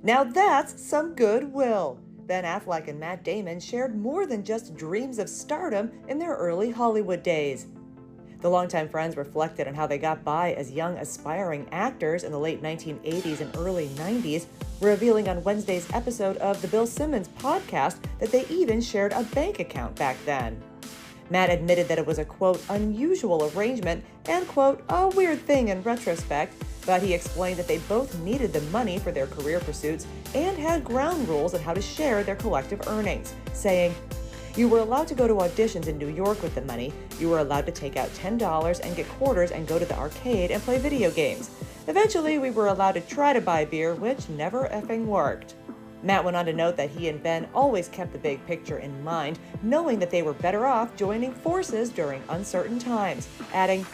Now that's some goodwill. Ben Affleck and Matt Damon shared more than just dreams of stardom in their early Hollywood days. The longtime friends reflected on how they got by as young, aspiring actors in the late 1980s and early 90s, revealing on Wednesday's episode of the Bill Simmons Podcast that they even shared a bank account back then. Matt admitted that it was a, quote, unusual arrangement and, quote, a weird thing in retrospect, but he explained that they both needed the money for their career pursuits and had ground rules on how to share their collective earnings, saying, "You were allowed to go to auditions in New York with the money. You were allowed to take out $10 and get quarters and go to the arcade and play video games. Eventually, we were allowed to try to buy beer, which never effing worked." Matt went on to note that he and Ben always kept the big picture in mind, knowing that they were better off joining forces during uncertain times, adding,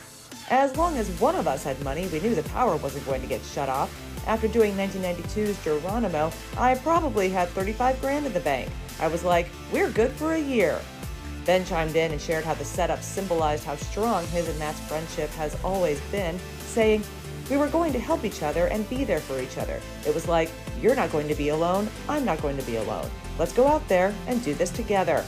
"As long as one of us had money, we knew the power wasn't going to get shut off. After doing 1992's Geronimo, I probably had 35 grand in the bank. I was like, we're good for a year." Ben chimed in and shared how the setup symbolized how strong his and Matt's friendship has always been, saying, "We were going to help each other and be there for each other. It was like, you're not going to be alone, I'm not going to be alone. Let's go out there and do this together."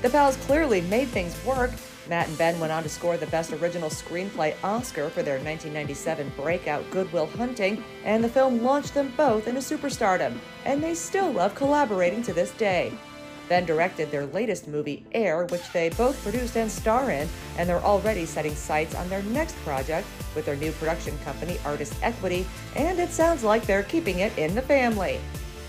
The pals clearly made things work. Matt and Ben went on to score the Best Original Screenplay Oscar for their 1997 breakout Good Will Hunting, and the film launched them both into superstardom, and they still love collaborating to this day. Ben directed their latest movie, Air, which they both produced and star in, and they're already setting sights on their next project with their new production company, Artist Equity, and it sounds like they're keeping it in the family.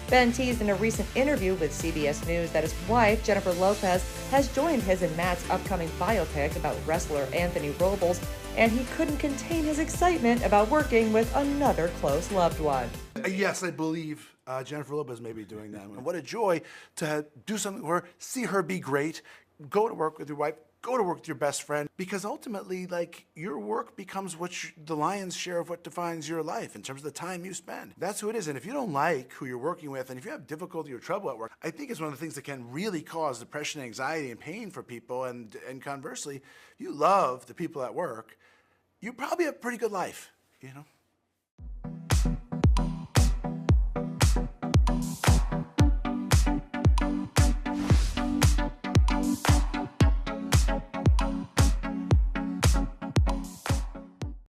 Ben teased in a recent interview with CBS News that his wife, Jennifer Lopez, has joined his and Matt's upcoming biopic about wrestler Anthony Robles, and he couldn't contain his excitement about working with another close loved one. Yes, I believe Jennifer Lopez may be doing that. And what a joy to do something for her, see her be great, go to work with your wife, go to work with your best friend, because ultimately, like, your work becomes the lion's share of what defines your life in terms of the time you spend. That's who it is. And if you don't like who you're working with, and if you have difficulty or trouble at work, I think it's one of the things that can really cause depression, anxiety, and pain for people. And conversely, if you love the people at work, you probably have a pretty good life, you know?